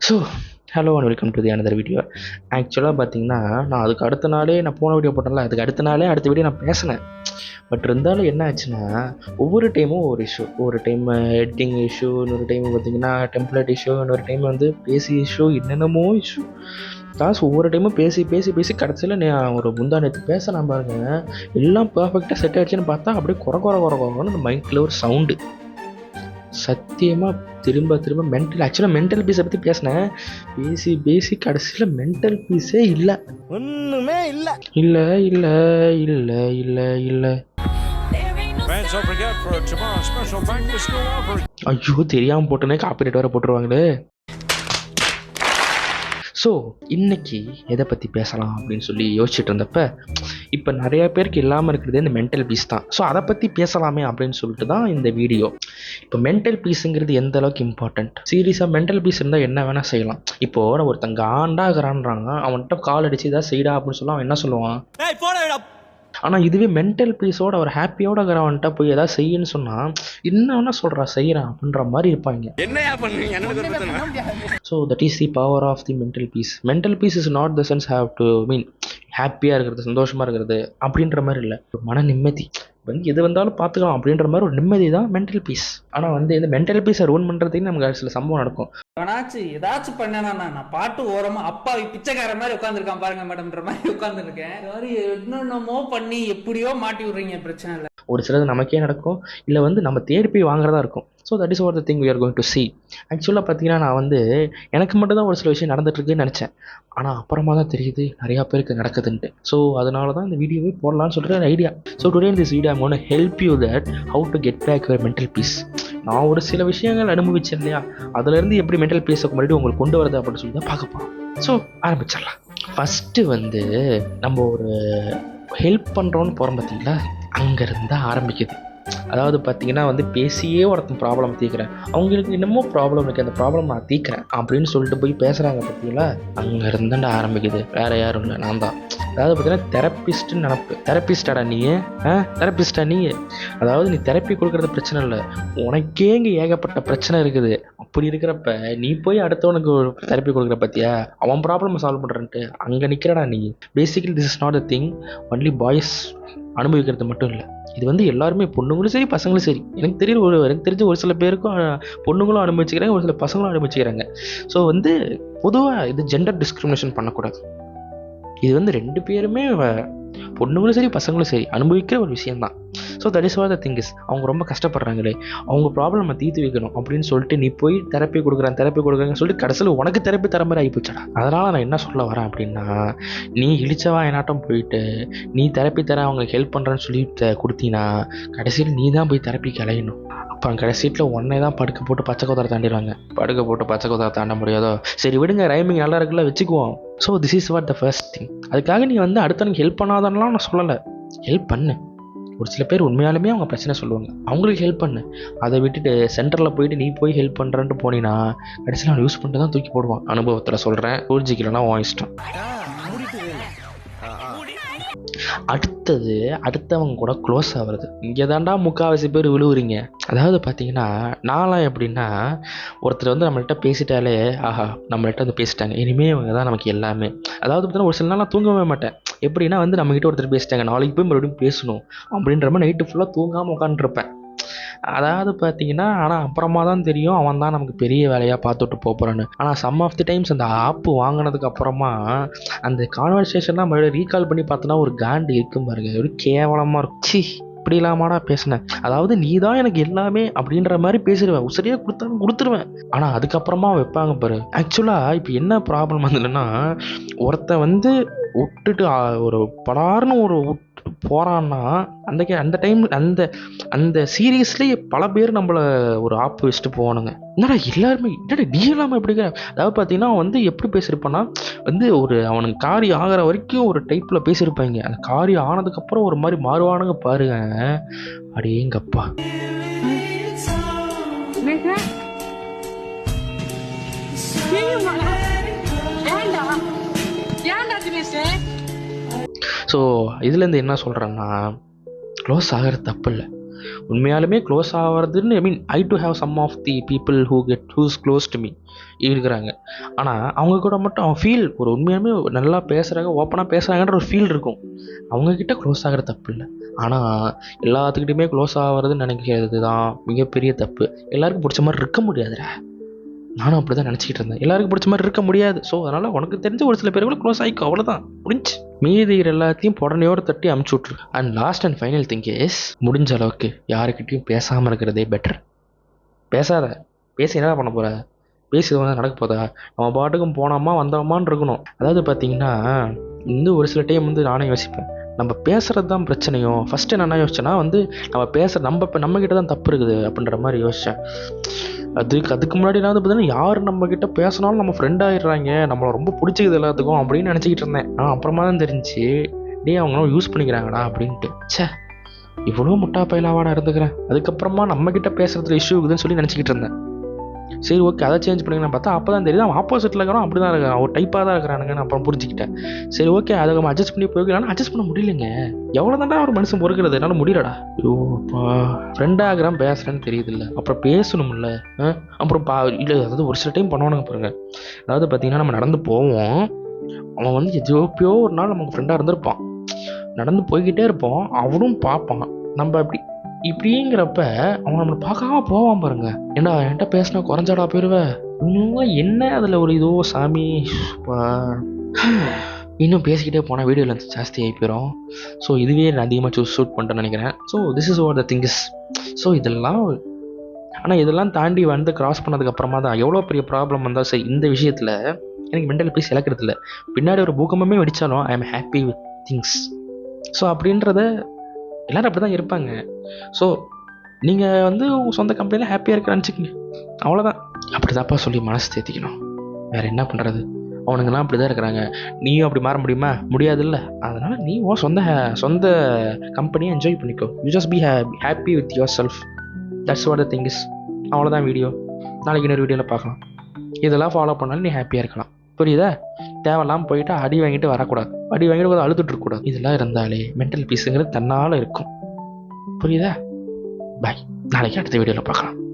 So hello and welcome to the another video. ஆக்சுவலாக பார்த்தீங்கன்னா நான் அதுக்கு அடுத்த நாளே நான் போன வீடியோ போட்டேன்ல, அதுக்கு அடுத்த நாளே அடுத்த வீடியோ நான் பேசினேன். பட் இருந்தாலும் என்ன ஆச்சுன்னா, ஒவ்வொரு டைமும் ஒரு இஷ்யூ. ஒரு டைம் எடிட்டிங் இஷ்யூ, இன்னொரு டைம் பார்த்தீங்கன்னா டெம்ப்ளேட் இஷ்யூ, இன்னொரு டைம் வந்து பேசி இஷ்யூ, என்னென்னமோ இஷ்யூ. காசு ஒவ்வொரு டைமும் பேசி பேசி பேசி கடைசியில் நான் ஒரு முந்தா நேற்று பேசினேன் பாருங்க, எல்லாம் பர்ஃபெக்டாக செட் ஆகிடுச்சுன்னு பார்த்தா அப்படியே குறன்னு அந்த மைக்கில் ஒரு சவுண்டு. சத்தியமாக திரும்ப திரும்ப ஆக்சுவலாக மென்டல் பீஸை பற்றி பேசினேன். பேசி பேசி கடைசியில் மென்டல் பீஸே இல்லை. ஒண்ணுமே இல்ல. இல்லை இல்லை இல்லை இல்லை இல்லை ஐயோ தெரியாமல் போட்டோன்னே காப்பிரைட் வேறு போட்டுருவாங்களே. ஸோ இன்றைக்கி எதை பற்றி பேசலாம் அப்படின்னு சொல்லி யோசிச்சுட்டு இருந்தப்ப, இப்போ நிறையா பேருக்கு இல்லாமல் இருக்கிறது இந்த மென்டல் பீஸ் தான். ஸோ அதை பற்றி பேசலாமே அப்படின்னு சொல்லிட்டு தான் இந்த வீடியோ. இப்போ மென்டல் பீஸுங்கிறது எந்த அளவுக்கு இம்பார்ட்டண்ட், சீரியஸாக மென்டல் பீஸ் இருந்தால் என்ன வேணால் செய்யலாம். இப்போது நான் ஒருத்தங்க ஆண்டாகிறான்றாங்க, அவன்கிட்ட கால் அடிச்சு ஏதாவது செய்டா அப்படின்னு சொல்ல அவன் என்ன சொல்லுவான்? ஆனால் இதுவே மென்டல் பீஸோட ஒரு ஹாப்பியோட இருக்கிறவன்ட்ட போய் ஏதாவது செய்யன்னு சொன்னால் என்ன வேணா சொல்கிறா செய்கிறான் அப்படின்ற மாதிரி இருப்பாங்க. So that is the power of the mental peace. Mental peace is not the sense have to mean ஹாப்பியாக இருக்கிறது, சந்தோஷமாக இருக்கிறது அப்படின்ற மாதிரி இல்லை. ஒரு மன நிம்மதி வந்து எது வந்தாலும் பார்த்துக்கலாம் அப்படின்ற மாதிரி ஒரு நிம்மதி தான் மென்டல் பீஸ். ஆனால் வந்து இந்த மென்டல் பீஸை ரூன் பண்ணுறதுக்கு நமக்கு சில சம்பவம் நடக்கும். ஏதாச்சும் பண்ணேனா நான் பாட்டு ஓரமா அப்பா பிச்சைக்கார மாதிரி உட்காந்துருக்கான் பாருங்க மேடம்ன்ற மாதிரி உட்காந்துருக்கேன். என்னென்னமோ பண்ணி எப்படியோ மாட்டி விடுறீங்க, பிரச்சனை இல்லை. ஒரு சிலது நமக்கே நடக்கும், இல்லை வந்து நம்ம தேடி போய் வாங்குறதா இருக்கும். So that is what the thing we are going to see. ஆக்சுவலாக பார்த்தீங்கன்னா நான் வந்து எனக்கு மட்டும் தான் ஒரு சில விஷயம் நடந்துட்டுருக்குன்னு நினச்சேன். ஆனால் அப்புறமா தான் தெரியுது நிறையா பேருக்கு நடக்குதுன்ட்டு. ஸோ அதனால தான் இந்த வீடியோவே போடலான்னு சொல்கிற idea. So today in this video I want to help you that how to get back your mental peace. நான் ஒரு சில விஷயங்கள் அனுபவிச்சேன் இல்லையா, அதுலேருந்து எப்படி மென்டல் பீஸை மறுபடியும் உங்களுக்கு கொண்டு வரது அப்படின்னு சொல்லி தான் பார்க்க போகிறோம். ஸோ ஆரம்பிச்சிடலாம். ஃபஸ்ட்டு வந்து நம்ம ஒரு ஹெல்ப் பண்ணுறோன்னு போகிறோம் பார்த்தீங்களா, அங்கேருந்து தான் ஆரம்பிக்குது. அதாவது பார்த்தீங்கன்னா வந்து பேசியே ஒருத்தன் ப்ராப்ளம் தீர்க்குறேன், அவங்களுக்கு என்னமோ ப்ராப்ளம் இருக்குது, அந்த ப்ராப்ளம் நான் தீர்க்குறேன் அப்படின்னு சொல்லிட்டு போய் பேசுகிறாங்க பார்த்தீங்களா, அங்கேருந்தாண்டா ஆரம்பிக்குது. வேறு யாரும் இல்லை, நான் தான். அதாவது பார்த்தீங்கன்னா தெரப்பிஸ்ட்டுன்னு நினப்பு. தெரப்பிஸ்டாடா நீ? தெரப்பிஸ்டா நீ? அதாவது நீ தெரப்பி கொடுக்குறது பிரச்சனை இல்லை, உனக்கே இங்கே ஏகப்பட்ட பிரச்சனை இருக்குது. அப்படி இருக்கிறப்ப நீ போய் அடுத்தவனுக்கு ஒரு தெரப்பி கொடுக்குற பற்றியா, அவன் ப்ராப்ளம் சால்வ் பண்ணுறன்ட்டு அங்கே நிற்கிறடா நீ. Basically this is not a thing only boys அனுபவிக்கிறது மட்டும் இல்லை. இது வந்து எல்லாருமே, பொண்ணுங்களும் சரி பசங்களும் சரி. எனக்கு தெரிஞ்ச ஒரு சில பேருக்கும் பொண்ணுங்களும் அனுபவிச்சுக்கிறாங்க, ஒரு சில பசங்களும் அனுபவிச்சுக்கிறாங்க. ஸோ வந்து பொதுவாக இது ஜெண்டர் டிஸ்கிரிமினேஷன் பண்ணக்கூடாது. இது வந்து ரெண்டு பேருமே, பொண்ணுங்களும் சரி பசங்களும் சரி அனுபவிக்கிற ஒரு விஷயந்தான். So that is what the thing is. அவங்க ரொம்ப கஷ்டப்படுறாங்களே, அவங்க ப்ராப்ளம் நம்ம தீர்த்து வைக்கணும் அப்படின்னு சொல்லிட்டு நீ போய் தெரப்பி கொடுக்குறாங்கன்னு சொல்லிட்டு கடைசியில் உனக்கு தெரப்பி தர மாதிரி ஆகிப்போச்சடா. அதனால் நான் என்ன சொல்ல வரேன் அப்படின்னா, நீ இழிச்சவா என்னாட்டம் போயிட்டு நீ தெரப்பி தர அவங்களுக்கு ஹெல்ப் பண்ணுறேன்னு சொல்லி கொடுத்தீங்கன்னா கடைசியில் நீ தான் போய் தெரப்பிக்கு அலையணும். அப்புறம் கடைசியில் உடனே தான் படுக்க போட்டு பச்சை கோதாரை தாண்டிடுவாங்க. படுக்க போட்டு பச்சை கோதாரை தாண்ட முடியாதோ, சரி விடுங்க, ரைமிங் நல்லா இருக்குல்ல வச்சுக்குவோம். So this is what the first thing. அதுக்காக நீ வந்து அடுத்தவனுக்கு ஹெல்ப் பண்ணாதன்னெலாம் நான் சொல்லலை, ஹெல்ப் பண்ணு. ஒரு சில பேர் உண்மையாலுமே அவங்க பிரச்சனை சொல்லுவாங்க, அவங்களுக்கு ஹெல்ப் பண்ணு. அதை விட்டுட்டு சென்டரில் போயிட்டு நீ போய் ஹெல்ப் பண்ணுறேன்ட்டு போனீங்கன்னா கடைசியில் அவன் யூஸ் பண்ணிட்டு தான் தூக்கி போடுவான். அனுபவத்தில் சொல்கிறேன், புரிஞ்சிக்கலன்னா உன் இஷ்டம். அடுத்தவங்க கூட க்ளோஸ் ஆகிறது, இங்கே தாண்டா முக்கால்வாசி பேர் விழுவுறீங்க. அதாவது பார்த்தீங்கன்னா நான்லாம் எப்படின்னா, ஒருத்தர் வந்து நம்மள்கிட்ட பேசிட்டாலே ஆஹா நம்மள்கிட்ட வந்து பேசிட்டாங்க, இனிமேல் இவங்க தான் நமக்கு எல்லாமே. அதாவது பார்த்தீங்கன்னா ஒரு சில நாள் நான் தூங்கவே மாட்டேன். எப்படின்னா வந்து நம்மகிட்ட ஒருத்தர் பேசிட்டாங்க, நாளைக்கு போய் மறுபடியும் பேசணும் அப்படின்ற மாதிரி நைட்டு ஃபுல்லாக தூங்காமல் உட்காந்துருப்பேன். அதாவது பார்த்தீங்கன்னா ஆனால் அப்புறமா தான் தெரியும் அவன் தான் நமக்கு பெரிய வேலையாக பார்த்துட்டு போகிறான்னு. ஆனால் சம் ஆஃப் தி டைம்ஸ் அந்த ஆப்பு வாங்கினதுக்கு அப்புறமா அந்த கான்வர்சேஷன்லாம் மறுபடியும் ரீகால் பண்ணி பார்த்தோன்னா ஒரு காண்டு இருக்கும் பாருங்க, ஒரு கேவலமாக இருக்கும். சி இப்படி இல்லாமடா பேசினேன், அதாவது நீ தான் எனக்கு எல்லாமே அப்படின்ற மாதிரி பேசிடுவேன், உசரியாக கொடுத்துருவேன். ஆனால் அதுக்கப்புறமா வைப்பாங்க பாரு. ஆக்சுவலாக இப்போ என்ன ப்ராப்ளம் வந்ததுன்னா, ஒருத்தன் வந்து விட்டுட்டு ஒரு படார்னு ஒரு போகிறான்னா அந்த டைம் அந்த சீரியஸ்லேயே பல பேர் நம்மளை ஒரு ஆப்பு வச்சுட்டு போவானுங்க. என்னடா எல்லாருமே என்னடா நீ இல்லாமல் எப்படிங்க. அதாவது பார்த்தீங்கன்னா வந்து எப்படி பேசியிருப்பான்னா வந்து ஒரு அவனுக்கு காரியம் ஆகிற வரைக்கும் ஒரு டைப்பில் பேசியிருப்பாங்க, அந்த காரியம் ஆனதுக்கப்புறம் ஒரு மாதிரி மாறுவானுங்க பாருங்க. அடேங்கப்பா. ஸோ இதுலேருந்து என்ன சொல்கிறேன்னா, க்ளோஸ் ஆகிறது தப்பு இல்லை. உண்மையாலுமே க்ளோஸ் ஆகிறதுன்னு I mean I do have some of the people whose close to me இருக்கிறாங்க. ஆனால் அவங்க கூட மட்டும் அவன் ஃபீல் ஒரு உண்மையாலுமே நல்லா பேசுகிறாங்க, ஓப்பனாக பேசுகிறாங்கன்ற ஒரு ஃபீல் இருக்கும். அவங்கக்கிட்ட க்ளோஸ் ஆகிற தப்பு இல்லை. ஆனால் எல்லாத்துக்கிட்டையுமே க்ளோஸ் ஆகிறதுன்னு நினைக்கிறது தான் மிகப்பெரிய தப்பு. எல்லாருக்கும் பிடிச்ச மாதிரி இருக்க முடியாதுடா. நானும் அப்படி தான் நினச்சிக்கிட்டு இருந்தேன். எல்லாருக்கும் பிடிச்ச மாதிரி இருக்க முடியாது. ஸோ அதனால் உனக்கு தெரிஞ்ச ஒரு சில பேர் கூட க்ளோஸ் ஆகிக்கோ, அவ்வளோதான், முடிஞ்சு. மீதி எல்லாத்தையும் புடனையோடு தட்டி அமுச்சு விட்ரு. And last and final thing is, முடிஞ்ச அளவுக்கு யாருக்கிட்டையும் பேசாமல் இருக்கிறதே பெட்டர். பேசாத, பேசி என்ன பண்ண போகிற? பேசி வந்து நடக்க போதா? நம்ம பாட்டுக்கும் போனோமா வந்தோமான்னு இருக்கணும். அதாவது பார்த்தீங்கன்னா ஒரு சில டைம் வந்து நானே யோசிப்பேன், நம்ம பேசுகிறது தான் பிரச்சனையும். ஃபஸ்ட்டு நான் என்ன யோசிச்சேன்னா வந்து நம்ம பேசுகிற நம்மக்கிட்ட தான் தப்பு இருக்குது அப்படின்ற மாதிரி யோசித்தேன். அதுக்கு முன்னாடிலாம் வந்து பார்த்தீங்கன்னா யார் நம்மக்கிட்ட பேசினாலும் நம்ம ஃப்ரெண்ட் ஆகிடுறாங்க, நம்மளை ரொம்ப பிடிச்சிக்குது எல்லாத்துக்கும் அப்படின்னு நினச்சிக்கிட்டு இருந்தேன். ஆனால் அப்புறமா தான் தெரிஞ்சு அவங்களும் யூஸ் பண்ணிக்கிறாங்கடா அப்படின்ட்டு. ச்சே, இவ்வளோ முட்டா பயிலாவாடா இருந்துக்கிறேன். அதுக்கப்புறமா நம்மக்கிட்ட பேசுகிறதுல இஷ்யூ இருக்குதுன்னு சொல்லி நினச்சிக்கிட்டு இருந்தேன். சரி ஓகே, அதை சேஞ்ச் பண்ணிங்கன்னு பார்த்தா அப்போ தான் தெரியுது அவன் ஆப்போசிட்டில் இருக்கிறான், அப்படி தான் இருக்கிறான், ஒரு டைப்பாக தான் இருக்கிறானுங்கன்னு அப்புறம் புரிஞ்சுக்கிட்டேன். சரி ஓகே, அதை நம்ம அட்ஜஸ்ட் பண்ணி போய்க்கலாம்னு அட்ஜஸ்ட் பண்ண முடியலைங்க. எவ்வளோ தான்டா ஒரு மனுஷன் பொறுக்கிறது, என்னால் முடியலடா. ஐயோப்பா, ஃப்ரெண்டாகிறான் பேசுகிறேன்னு தெரியுது இல்லை, அப்புறம் பேசணும்ல. அப்புறம் இல்லை, அதாவது ஒரு சில டைம் பண்ணுவானுங்க பாருங்க. அதாவது பார்த்தீங்கன்னா நம்ம நடந்து போவோம், அவன் வந்து எப்பயோ ஒரு நாள் நமக்கு ஃப்ரெண்டாக இருந்திருப்பான். நடந்து போய்கிட்டே இருப்போம், அவனும் பார்ப்பான். நம்ம இப்படிங்கிறப்ப அவன் நம்மளை பார்க்காம போவான் பாருங்க. ஏண்டா என்கிட்ட பேசினா குறைஞ்சாடா போயிடுவேன். இன்னும் என்ன அதில் ஒரு இதோ சாமி, இன்னும் பேசிக்கிட்டே போனால் வீடியோ லென்த் ஜாஸ்தி ஆகி போயிடும். ஸோ இதுவே நான் அதிகமாக ஷூட் பண்ணிட்டேன்னு நினைக்கிறேன். So this is over the things. So இதெல்லாம் தாண்டி வந்து கிராஸ் பண்ணதுக்கப்புறமா தான் எவ்வளோ பெரிய ப்ராப்ளம் வந்தால் சரி, இந்த விஷயத்தில் எனக்கு மென்டல் பீஸ் இழக்கிறது இல்லை. பின்னாடி ஒரு பூகம்பமே வெடித்தாலும் I am happy with things. So அப்படின்றத எல்லோரும் அப்படி தான் இருப்பாங்க. ஸோ நீங்கள் வந்து உங்கள் சொந்த கம்பெனியில் ஹாப்பியாக இருக்க நினச்சிக்கங்க, அவ்வளோதான். அப்படி தான்ப்பா சொல்லி மனசு தேத்திக்கணும். வேறு என்ன பண்ணுறது? அவனுங்கெல்லாம் அப்படி தான் இருக்கிறாங்க. நீயும் அப்படி மாற முடியுமா? முடியாதுல்ல. அதனால் நீ சொந்த கம்பெனியை என்ஜாய் பண்ணிக்கோ. You just be happy with your self. That's what the thing is. அவ்வளோதான் வீடியோ. நாளைக்கு இன்னொரு வீடியோவில் பார்க்கலாம். இதெல்லாம் ஃபாலோ பண்ணாலும் நீ ஹாப்பியாக இருக்கலாம். புரியுதா? தேவையில்லாமல் போயிட்டு அடி வாங்கிட்டு வரக்கூடாது, அடி வாங்கிட்டு அழுதுட்டு இருக்கக்கூடாது. இதெல்லாம் இருந்தாலே மென்டல் பீஸுங்கிறது தன்னால் இருக்கும். புரியுதா? பாய். நாளைக்கு அடுத்த வீடியோவில் பார்க்கலாம்.